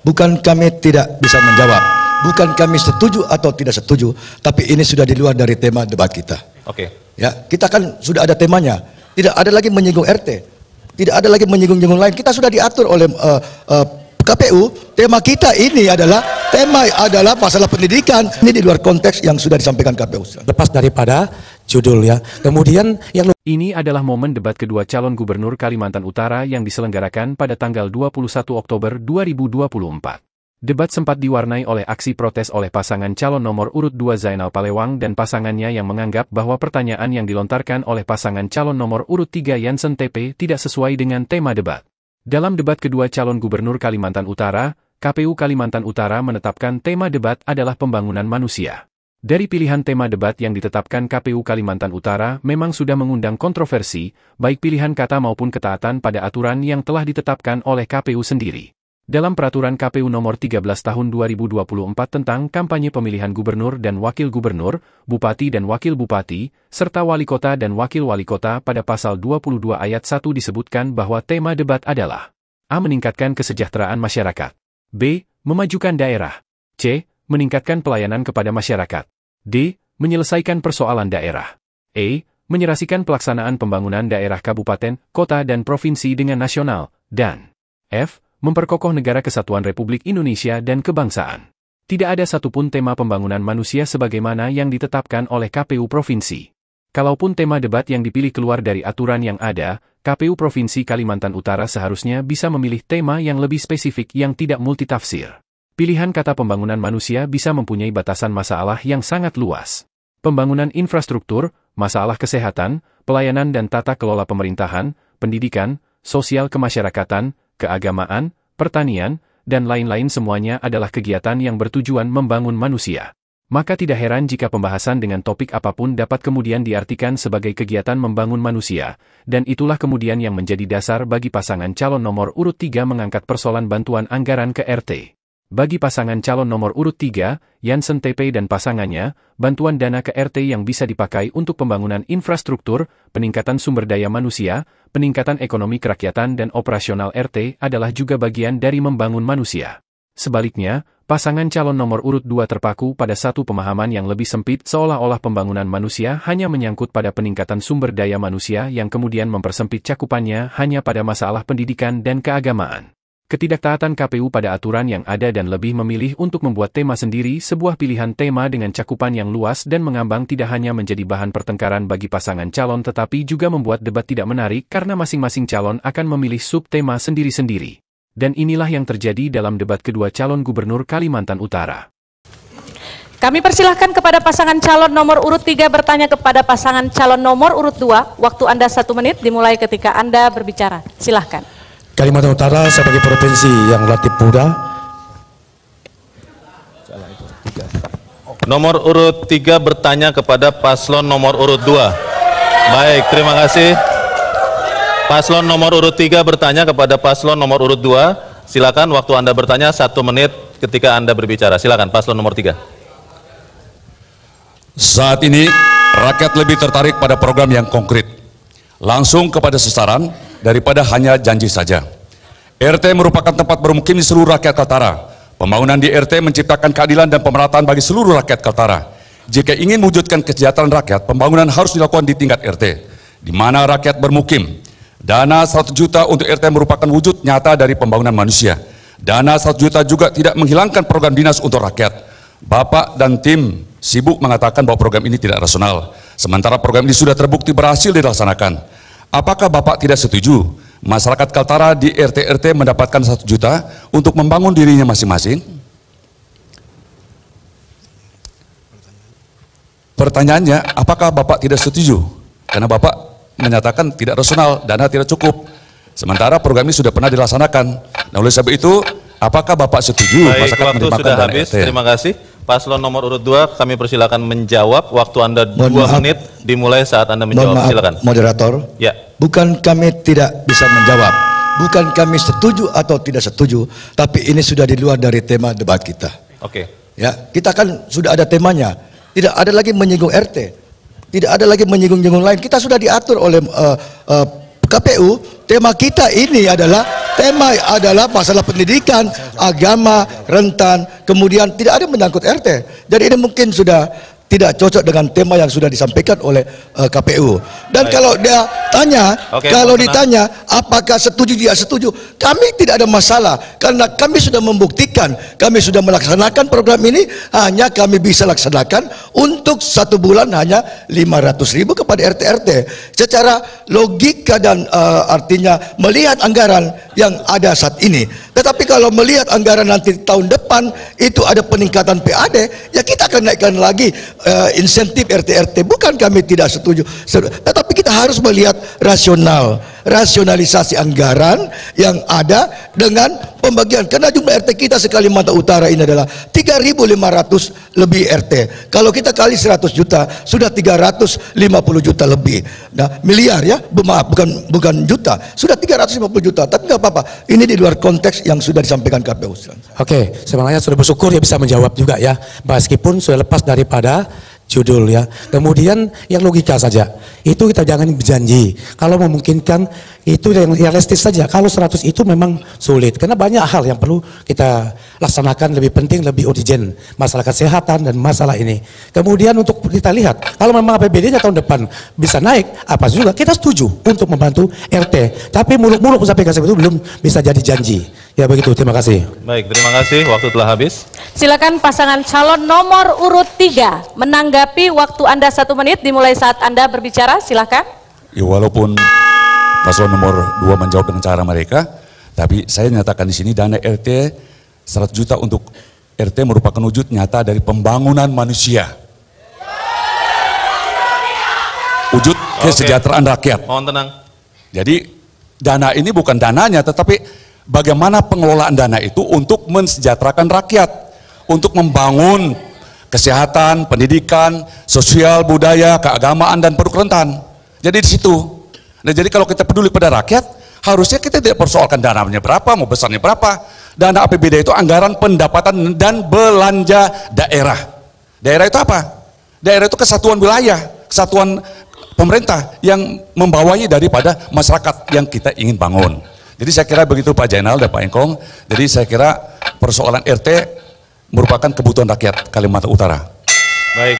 Bukan kami tidak bisa menjawab, bukan kami setuju atau tidak setuju, tapi ini sudah di luar dari tema debat kita. Oke. Ya, kita kan sudah ada temanya. Tidak ada lagi menyinggung RT, tidak ada lagi menyinggung-nyinggung lain. Kita sudah diatur oleh KPU. Tema kita ini adalah masalah pendidikan. Ini di luar konteks yang sudah disampaikan KPU. Lepas daripada judul ya. Kemudian yang ini adalah momen debat kedua calon gubernur Kalimantan Utara yang diselenggarakan pada tanggal 21 Oktober 2024. Debat sempat diwarnai oleh aksi protes oleh pasangan calon nomor urut 2 Zainal Palewang dan pasangannya yang menganggap bahwa pertanyaan yang dilontarkan oleh pasangan calon nomor urut 3 Jansen TP tidak sesuai dengan tema debat. Dalam debat kedua calon gubernur Kalimantan Utara, KPU Kalimantan Utara menetapkan tema debat adalah pembangunan manusia. Dari pilihan tema debat yang ditetapkan KPU Kalimantan Utara memang sudah mengundang kontroversi, baik pilihan kata maupun ketaatan pada aturan yang telah ditetapkan oleh KPU sendiri. Dalam peraturan KPU nomor 13 tahun 2024 tentang kampanye pemilihan gubernur dan wakil gubernur, bupati dan wakil bupati, serta wali kota dan wakil wali kota pada pasal 22 ayat 1 disebutkan bahwa tema debat adalah A. Meningkatkan kesejahteraan masyarakat, B. Memajukan daerah, C. Meningkatkan pelayanan kepada masyarakat, D. Menyelesaikan persoalan daerah, E. Menyerasikan pelaksanaan pembangunan daerah kabupaten, kota dan provinsi dengan nasional, dan F. Memperkokoh negara kesatuan Republik Indonesia dan kebangsaan. Tidak ada satupun tema pembangunan manusia sebagaimana yang ditetapkan oleh KPU Provinsi. Kalaupun tema debat yang dipilih keluar dari aturan yang ada, KPU Provinsi Kalimantan Utara seharusnya bisa memilih tema yang lebih spesifik yang tidak multitafsir. Pilihan kata pembangunan manusia bisa mempunyai batasan masalah yang sangat luas. Pembangunan infrastruktur, masalah kesehatan, pelayanan dan tata kelola pemerintahan, pendidikan, sosial kemasyarakatan, keagamaan, pertanian, dan lain-lain semuanya adalah kegiatan yang bertujuan membangun manusia. Maka tidak heran jika pembahasan dengan topik apapun dapat kemudian diartikan sebagai kegiatan membangun manusia, dan itulah kemudian yang menjadi dasar bagi pasangan calon nomor urut 3 mengangkat persoalan bantuan anggaran ke RT. Bagi pasangan calon nomor urut 3, Jansen TP dan pasangannya, bantuan dana ke RT yang bisa dipakai untuk pembangunan infrastruktur, peningkatan sumber daya manusia, peningkatan ekonomi kerakyatan dan operasional RT adalah juga bagian dari membangun manusia. Sebaliknya, pasangan calon nomor urut 2 terpaku pada satu pemahaman yang lebih sempit seolah-olah pembangunan manusia hanya menyangkut pada peningkatan sumber daya manusia yang kemudian mempersempit cakupannya hanya pada masalah pendidikan dan keagamaan. Ketidaktaatan KPU pada aturan yang ada dan lebih memilih untuk membuat tema sendiri sebuah pilihan tema dengan cakupan yang luas dan mengambang tidak hanya menjadi bahan pertengkaran bagi pasangan calon tetapi juga membuat debat tidak menarik karena masing-masing calon akan memilih subtema sendiri-sendiri. Dan inilah yang terjadi dalam debat kedua calon gubernur Kalimantan Utara. Kami persilahkan kepada pasangan calon nomor urut 3 bertanya kepada pasangan calon nomor urut 2. Waktu Anda 1 menit dimulai ketika Anda berbicara. Silahkan. Kalimantan Utara sebagai provinsi yang relatif muda. Nomor urut 3 bertanya kepada paslon nomor urut 2. Baik, terima kasih. Paslon nomor urut 3 bertanya kepada paslon nomor urut 2. Silakan, waktu Anda bertanya 1 menit ketika Anda berbicara. Silakan, paslon nomor 3. Saat ini, rakyat lebih tertarik pada program yang konkret, langsung kepada sasaran, daripada hanya janji saja. RT merupakan tempat bermukim di seluruh rakyat Kaltara. Pembangunan di RT menciptakan keadilan dan pemerataan bagi seluruh rakyat Kaltara. Jika ingin mewujudkan kesejahteraan rakyat, pembangunan harus dilakukan di tingkat RT, di mana rakyat bermukim. Dana 100 juta untuk RT merupakan wujud nyata dari pembangunan manusia. Dana 100 juta juga tidak menghilangkan program dinas untuk rakyat. Bapak dan tim sibuk mengatakan bahwa program ini tidak rasional, sementara program ini sudah terbukti berhasil dilaksanakan. Apakah Bapak tidak setuju masyarakat Kaltara di RT-RT mendapatkan 1 juta untuk membangun dirinya masing-masing? Pertanyaannya, apakah Bapak tidak setuju? Karena Bapak menyatakan tidak rasional, dana tidak cukup. Sementara program ini sudah pernah dilaksanakan. Nah, oleh sebab itu, apakah Bapak setuju masyarakat menerima sudah dana habis. RT? Terima kasih. Paslon nomor urut 2, kami persilakan menjawab. Waktu Anda 2 menit dimulai saat Anda menjawab. Silakan. Moderator. Ya. Bukan kami tidak bisa menjawab, bukan kami setuju atau tidak setuju, tapi ini sudah di luar dari tema debat kita. Oke. Ya, kita kan sudah ada temanya. Tidak ada lagi menyinggung RT, tidak ada lagi menyinggung-nyinggung lain. Kita sudah diatur oleh KPU, tema kita ini adalah masalah pendidikan, agama, rentan, kemudian tidak ada menyangkut RT. Jadi ini mungkin sudah tidak cocok dengan tema yang sudah disampaikan oleh KPU. Dan kalau dia tanya, ditanya apakah setuju tidak setuju, kami tidak ada masalah karena kami sudah membuktikan, kami sudah melaksanakan program ini, hanya kami bisa laksanakan untuk 1 bulan hanya 500.000 kepada RT-RT. Secara logika dan artinya melihat anggaran yang ada saat ini. Tetapi kalau melihat anggaran nanti tahun depan itu ada peningkatan PAD, ya kita akan naikkan lagi insentif RT-RT. Bukan kami tidak setuju, tetapi kita harus melihat rasionalisasi anggaran yang ada dengan pembagian. Karena jumlah RT kita Kalimantan Utara ini adalah 3.500 lebih RT. Kalau kita kali 100 juta sudah 350 juta lebih. Nah, miliar ya, maaf, bukan juta, sudah 350 juta. Tapi nggak apa-apa, ini di luar konteks yang sudah disampaikan KPU. Oke, sebenarnya sudah bersyukur ya bisa menjawab juga ya, meskipun sudah lepas daripada judul ya. Kemudian yang logika saja, itu kita jangan berjanji. Kalau memungkinkan itu yang realistis saja. Kalau 100 itu memang sulit, karena banyak hal yang perlu kita laksanakan, lebih penting, lebih urgent, masalah kesehatan dan masalah ini. Kemudian untuk kita lihat, kalau memang APBD-nya tahun depan bisa naik, apa juga kita setuju untuk membantu RT. Tapi muluk-muluk sampai ke situ belum bisa jadi janji. Ya begitu, terima kasih. Baik, terima kasih. Waktu telah habis. Silakan pasangan calon nomor urut 3 menanggapi waktu Anda 1 menit dimulai saat Anda berbicara. Silakan. Ya, walaupun paslon nomor 2 menjawab dengan cara mereka, tapi saya nyatakan di sini dana RT 100 juta untuk RT merupakan wujud nyata dari pembangunan manusia. Wujud kesejahteraan rakyat. Mohon tenang. Jadi dana ini bukan dananya, tetapi bagaimana pengelolaan dana itu untuk mensejahterakan rakyat, untuk membangun kesehatan, pendidikan, sosial, budaya, keagamaan, dan produk rentan. Jadi di situ. Nah, jadi kalau kita peduli pada rakyat, harusnya kita tidak persoalkan dananya berapa, mau besarnya berapa. Dana APBD itu anggaran pendapatan dan belanja daerah. Daerah itu apa? Daerah itu kesatuan wilayah, kesatuan pemerintah yang membawahi daripada masyarakat yang kita ingin bangun. Jadi saya kira begitu Pak Jainal dan Pak Engkong. Jadi saya kira persoalan RT merupakan kebutuhan rakyat Kalimantan Utara. Baik.